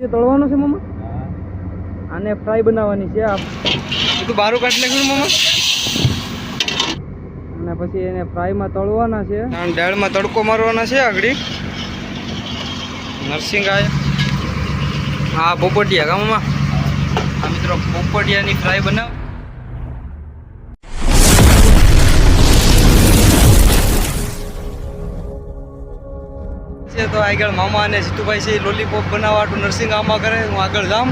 પોપટીઓ તળવાનો છે મામા. આને ફ્રાય બનાવવાની છે. આ બધું બારું કાઢી નાખ્યું મામા. અને પછી એને ફ્રાયમાં તળવાના છે. દાળમાં તડકો મારવાના છે. આગળ નરસિંગ આયા. હા પોપટિયા કા મામા. આ મિત્રો પોપટિયાની ફ્રાય બનાવ. તો આગળ મામા અને જીતુભાઈ છે લોલીપોપ બનાવવા હાટું નરસિંગામાં કરે. હું આગળ જામ.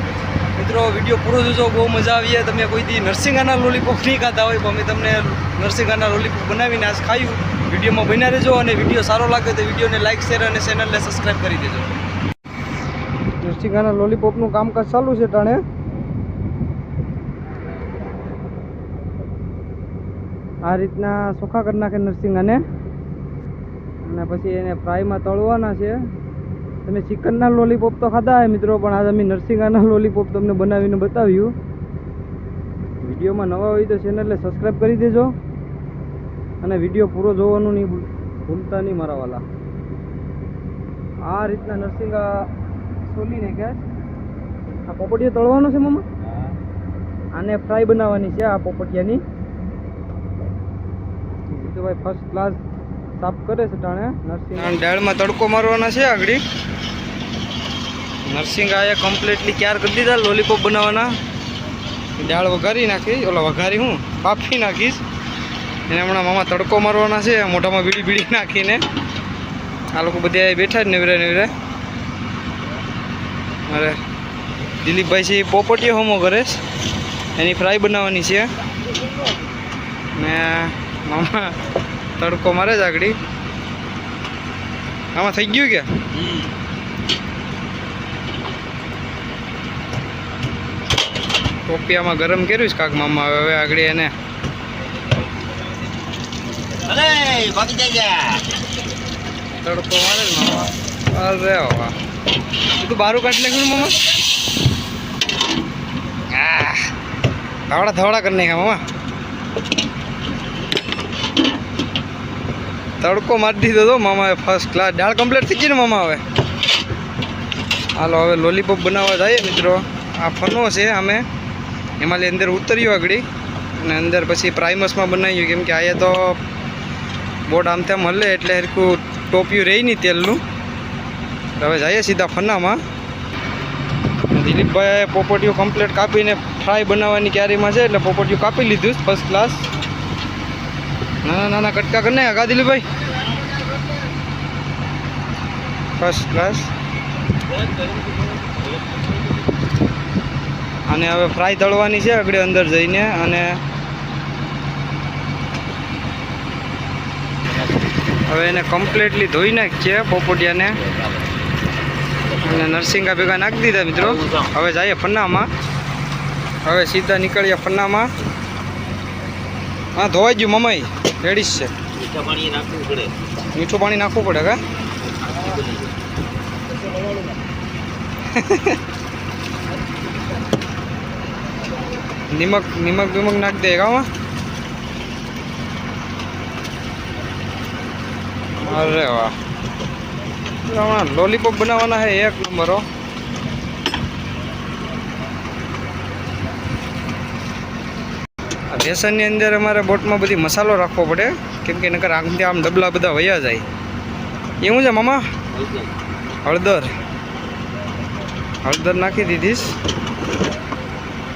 મિત્રો વિડીયો પૂરો જોજો, બહુ મજા આવી. તમે કોઈ દી નરસિંગાના લોલીપોપ નહીં ખાતા હોય તો અમે તમને નરસિંગાના લોલીપોપ બનાવીને આજ ખાયું. વિડીયોમાં બન્યા રહેજો અને વિડીયો સારો લાગે તો વિડીયોને લાઇક શેર અને ચેનલને સબસ્ક્રાઈબ કરી દેજો. નરસિંગાના લોલીપોપનું કામકાજ ચાલુ છે ટાણે. આ રીતના ચોખ્ખા કરી નાખે નરસિંગાને અને પછી એને ફ્રાયમાં તળવાના છે. તમે ચિકનના લોલીપોપ તો ખાધા હોય મિત્રો, પણ આજે અમે નરસિંગાના લોલીપોપ તમને બનાવીને બતાવ્યું. વિડીયોમાં નવા હોય તો ચેનલને સબસ્ક્રાઈબ કરી દેજો અને વિડીયો પૂરો જોવાનું નહીં ભૂલતા નહીં મારા વાલા. આ રીતના નરસિંગા સોલીને કે આ પોપટીઓ તળવાનો છે મામા. આને ફ્રાય બનાવવાની છે. આ પોપટિયાની ભાઈ ફર્સ્ટ ક્લાસ સાફ કરે છે ટાણે. નરસિંગ દાળમાં તડકો મારવાના છે. આગળ નરસિંગા એ કમ્પ્લીટલી ક્યાર કરી દીધા લોલીપોપ બનાવવાના. દાળ વઘારી નાખી, ઓલા વઘારી હું બાફી નાખીશ. એને હમણાં મામા તડકો મારવાના છે મોઢામાં બીડી બીડી નાખીને. આ લોકો બધા બેઠા જ નેવરે નેવરે. અરે દિલીપભાઈ છે પોપટીઓ હોમો કરે છે, એની ફ્રાય બનાવવાની છે. ને મામા તડકો મારે જ આગળ. આમાં થઈ ગયું કે ટોપિયામાં ગરમ કર્યું છે કાક મામા. હવે આગળ એને તડકો મારે જ મામા. અરે વાહ, તું બારું કાઢી નાખ્યું મામા. ધવડા ધવડા કરી નાખ્યા મામા. તડકો મારી દીધો તો મામા ફર્સ્ટ ક્લાસ. દાળ કમ્પ્લીટ થઈ ગઈ ને મામા. હવે હાલો હવે લોલીપોપ બનાવવા જઈએ મિત્રો. આ ફનો છે અમે એમાં અંદર ઉતર્યું આગળ અને અંદર પછી પ્રાઇમસમાં બનાવ્યું, કેમ કે અહીંયા તો બોર્ડ આમ તેમ હલે એટલે હરખું ટોપિયું રહી નહીં તેલનું. હવે જઈએ સીધા ફનામાં. દિલીપભાઈ પોપટીઓ કમ્પ્લીટ કાપીને ફ્રાય બનાવવાની ક્યારીમાં છે એટલે પોપટીઓ કાપી લીધું ફર્સ્ટ ક્લાસ. નાના નાના કટકા કરી નાખ્યા કા દિલીપભાઈ. First class. અને હવે ફ્રાય તળવાની છે આગળ અંદર જઈને. અને હવે એને કમ્પ્લીટલી ધોઈ નાખીએ પોપટિયાને અને નરસિંગા ભેગા નાખી દીધા મિત્રો. હવે જઈએ ફન્નામાં. હવે સીધા નીકળીએ ફન્નામાં. હા ધોવાઈ ગયું મમાઈ રેડી છે. મીઠું પાણી નાખવું પડે કા. નિમક નિમક વિમક નાખી દે કામાં. અરે વાહ, હમણાં લોલીપોપ બનાવવાના છે એક નંબરો. બેસનની અંદર અમારે બોટમાં બધી મસાલો રાખવો પડે, કેમ કે નકર આમથી આમ ડબલા બધા વયા જાય. એવું છે મામા. હળદર હળદર નાખી દીધીશ.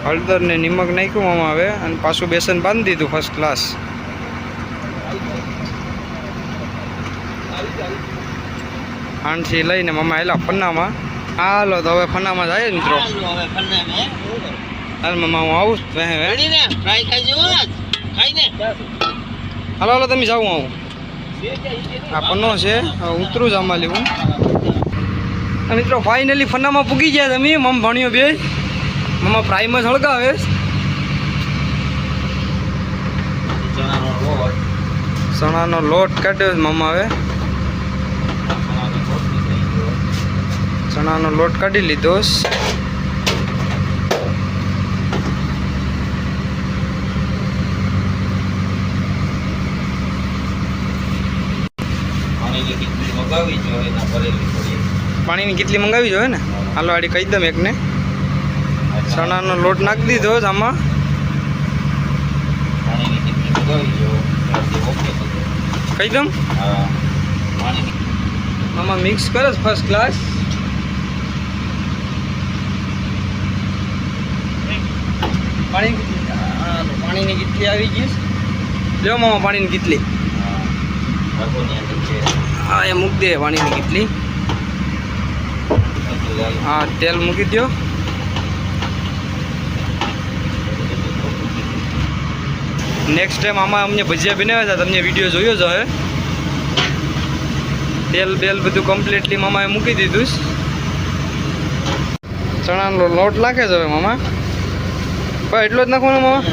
હળદર ને નિમક નાખ્યું મામા હવે. અને પાછું બેસન બાંધી દીધું ફર્સ્ટ ક્લાસ. આણથી લઈને મામા એલા ફન્નામાં. હાલો તો હવે ફન્નામાં જાય મિત્રો. હાલ મામા હું આવું. હાલો હાલો તમે જાઉં આવું. આ પન્નો છે ઉતરું જ આમાં લેવું. મિત્રો ફાઇનલી ફન્નામાં પૂગી ગયા તમે. મમ ભણ્યો બે મમ્મા ફ્રાયમાં હળગાવે. ચણાનો લોટ કાઢ્યો મમ્મા. હવે ચણાનો લોટ કાઢી લીધો. પાણીની કેટલી મંગાવી જોઈએ ને. હાલો આડી કહી દઉં એકને ચણાનો લોટ નાખી દીધો જ આમાં કહી દઉં આમાં મિક્સ કરે ફર્સ્ટ ક્લાસ પાણીની કીટલી આવી ગઈ જો મામા પાણીની કીટલી હા એ મૂકી દે પાણીની કીટલી હા તેલ મૂકી દો નેક્સ્ટ ટાઈમ આમાં અમને ભજીયા બનાવ્યા હતા તમને વિડીયો જોયો જ હવે તેલ બેલ બધું કમ્પ્લીટલી મામાએ મૂકી દીધું ચણાનો લોટ નાખે છે હવે મામા પણ એટલો જ નાખવાનો મામા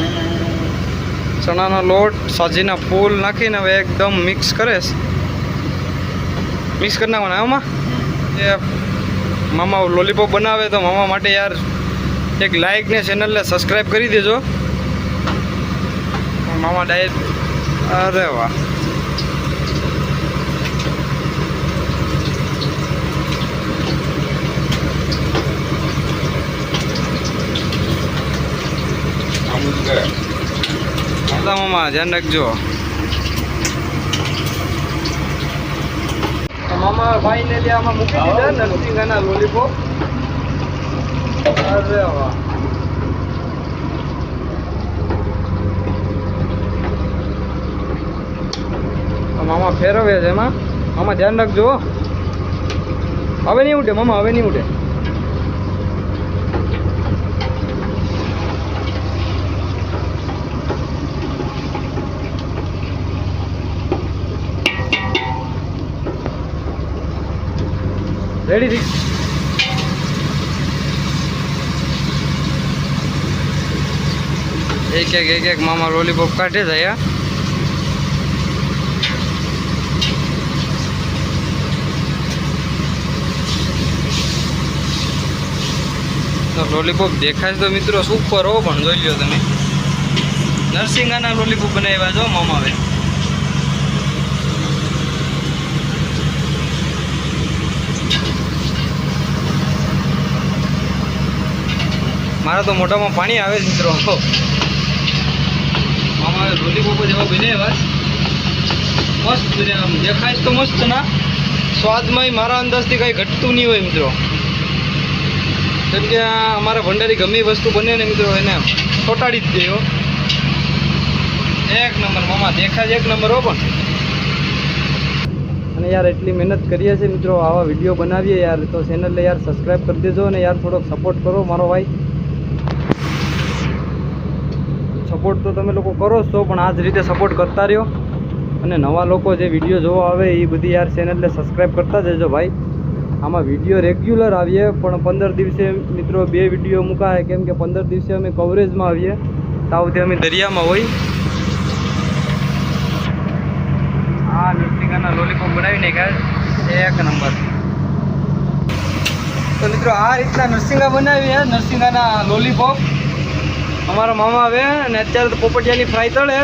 ચણાનો લોટ સાજીના ફૂલ નાખીને હવે એકદમ મિક્સ કરે મિક્સ કરી નાખવાના આમાં એ મામા લોલીપોપ બનાવે તો મામા માટે યાર એક લાઈક ને ચેનલને સબસ્ક્રાઈબ કરી દેજો મામા ડાયરેક્ટ અરે વાહ મામા ધ્યાન રાખજો મામા ભાઈ ને આમાં મૂકી દીધા નરસિંગાના લોલીપોપ અરે વાહ મામા ફેરવે છે એમાં મામા ધ્યાન રાખજો હવે નહીં ઉઠે મામા હવે નહીં ઉઠે રેડી થઈ એક મામા લોલીપોપ કાઢે જાય લોલીપોપ દેખાય તો મિત્રો સુપર હો પણ જોઈ લો તમે નરસિંગાના લોલીપોપ બનાવ્યા જો મામા હવે મારા તો મોઢામાં પાણી આવે છે મિત્રો મામા લોલીપોપ જેવા બનાવ્યા મસ્ત આમ દેખાય તો મસ્ત ના સ્વાદમાં મારા અંદાજથી કંઈ ઘટતું નહીં હોય મિત્રો કેમ કે અમારા ભંડારી ગમે વસ્તુ બને ને મિત્રો એને ચોટાડી જ દે એક નંબર મામા દેખાય એક નંબર હો પણ અને યાર એટલી મહેનત કરીએ છીએ મિત્રો આવા વિડીયો બનાવીએ યાર તો ચેનલને યાર સબસ્ક્રાઈબ કરી દેજો અને યાર થોડોક સપોર્ટ કરો મારો ભાઈ સપોર્ટ તો તમે લોકો કરો જ છો પણ આ જ રીતે સપોર્ટ કરતા રહ્યો અને નવા લોકો જે વિડીયો જોવા આવે એ બધી યાર ચેનલને સબસ્ક્રાઈબ કરતા જજો ભાઈ આમાં વિડીયો રેગ્યુલર આવીએ પણ 15 દિવસે મિત્રો 2 વિડીયો મુકાય કેમ કે 15 દિવસે અમે કવરેજમાં આવીએ તાવથી અમે દરિયામાં હોય આ નરસિંગાના લોલીપોપ બનાવી નાખ્યા એક નંબર તો મિત્રો આ રીતના નરસિંગા બનાવી નરસિંગાના લોલીપોપ અમારા મામા આવે અને અત્યારે તો પોપટિયાની ફ્રાય તળે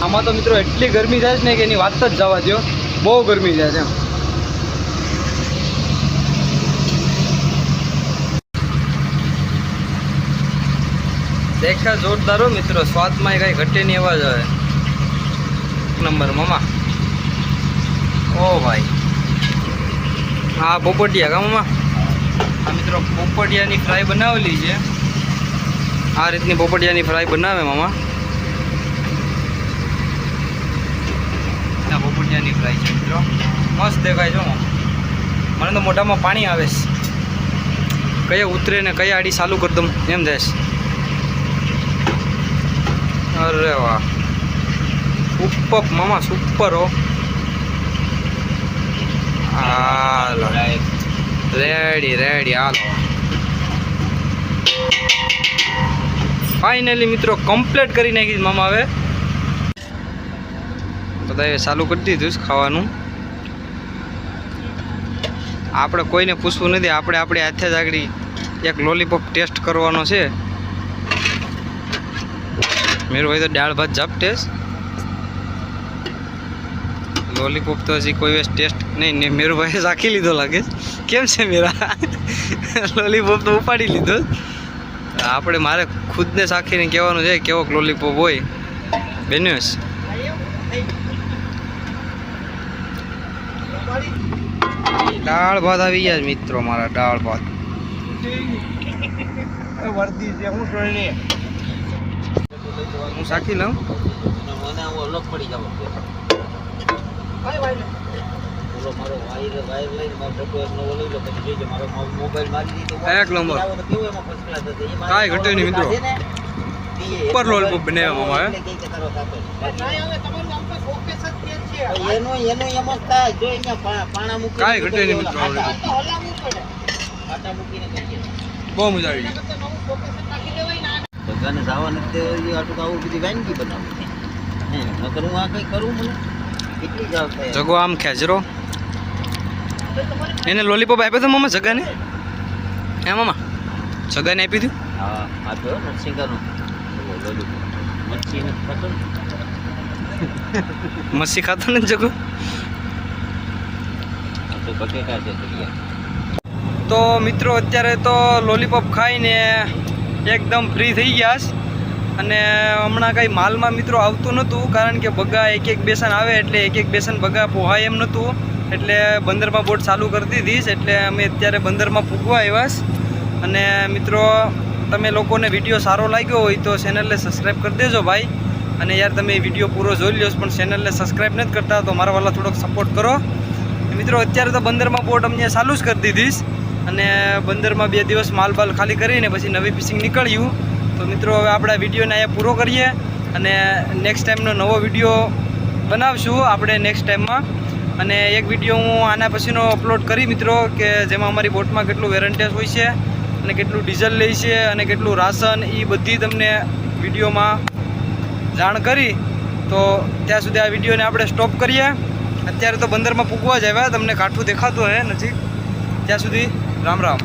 આમાં તો મિત્રો એટલી ગરમી જાય છે ને કે એની વાત જ જવા દો બહુ ગરમી જાય છે દેખા જોરદાર હો મિત્રો સ્વાદમાં કઈ ઘટે નહીં અવાજ આવે નંબર મામા ઓ ભાઈ હા પોપટિયા કા મામા આ મિત્રો પોપટિયાની ફ્રાય બનાવેલી છે આ રીતની પોપટિયાની ફ્રાય બનાવે મામા પોપટિયાની ફ્રાય છે મિત્રો મસ્ત દેખાય છે મને તો મોઢામાં પાણી આવે છે કયા ઉતરે ને કયા આડી ચાલુ કરી દઉં એમ થાય છે અરે વાહ સુપર મામા સુપર હો હાલો રેડી રેડી હાલો ફાઇનલી મિત્રો કમ્પ્લીટ કરી નાખી મામા હવે બધાએ ચાલુ કરી દીધું ખાવાનું આપણે કોઈને પૂછવું નથી આપણે આપણી હાથે જ આગળ એક લોલીપોપ ટેસ્ટ કરવાનો છે મેરુભાઈ તો દાળ ભાત ઝાપટે લોલીપોપ તો હજી કોઈ વેસ ટેસ્ટ નહીં મેરુભાઈએ રાખી લીધો લાગે કેમ છે મેરા લોલીપોપ તો ઉપાડી લીધો. આપણે મારે ખુદને સાખીને કહેવાનું છે કેવો લોલીપોપ હોય. બેન્યુસ દાળ ભાત આવી ગયા મિત્રો, મારા દાળ ભાત. હું સાખી લઉં. એક નંબર કાંઈ ઘટ્યું નહીં મિત્રો. ઉપર લોલીપોપ બનાવવામાં આવે. કાંઈ ઘટે નહીં મિત્રો. બહુ મજા આવી ગઈ. બધાને જવા નથી આટલું આવું બધી વાનગી બનાવું નકર હું આ કંઈ કરું મને કેટલી જાવ થાય. જગો આમ ખેંચરો એને લોલીપોપ આપ્યો તો મામા જગાને. હે મામા જગાને આપી દીધું. હા આપ્યો નરસિંગાનું લોલીપોપ. મચ્છી નથી ખાતો ને. મસ્સી ખાતો ને જગો. તો બટેકા છે તળિયા. તો મિત્રો અત્યારે તો લોલીપોપ ખાઈને એકદમ ફ્રી થઈ ગયા છે. અને હમણાં કાંઈ માલમાં મિત્રો આવતું નહોતું, કારણ કે બગા એક બેસન આવે એટલે એક બેસન બગા પોહાય એમ નહોતું. એટલે બંદરમાં બોટ ચાલુ કરી દીધી છે. એટલે અમે અત્યારે બંદરમાં પૂગવા આવ્યા છે. અને મિત્રો તમે લોકોને વિડીયો સારો લાગ્યો હોય તો ચેનલને સબસ્ક્રાઈબ કરી દેજો ભાઈ. અને યાર તમે વિડીયો પૂરો જોઈ લ્યો પણ ચેનલને સબસ્ક્રાઈબ નથી કરતા તો મારા વાલા થોડોક સપોર્ટ કરો મિત્રો. અત્યારે તો બંદરમાં બોટ અમને ચાલુ જ કરી દીધી છે. અને બંદરમાં 2 દિવસ માલ ખાલી કરીને પછી નવી ફિશિંગ નીકળ્યું. તો મિત્રો હવે આપણા વિડીયોને અહીંયા પૂરો કરીએ અને નેક્સ્ટ ટાઈમનો નવો વિડીયો બનાવશું આપણે નેક્સ્ટ ટાઈમમાં. અને એક વિડીયો હું આના પછીનો અપલોડ કરી મિત્રો, કે જેમાં અમારી બોટમાં કેટલું વેરંટેજ હોય છે અને કેટલું ડીઝલ લે છે અને કેટલું રાશન, એ બધી તમને વિડીયોમાં જાણ કરી. તો ત્યાં સુધી આ વિડીયોને આપણે સ્ટોપ કરીએ. અત્યારે તો બંદરમાં પૂગવા જ આવ્યા, તમને કાઠું દેખાતું હે નજીક. ત્યાં સુધી રામ રામ.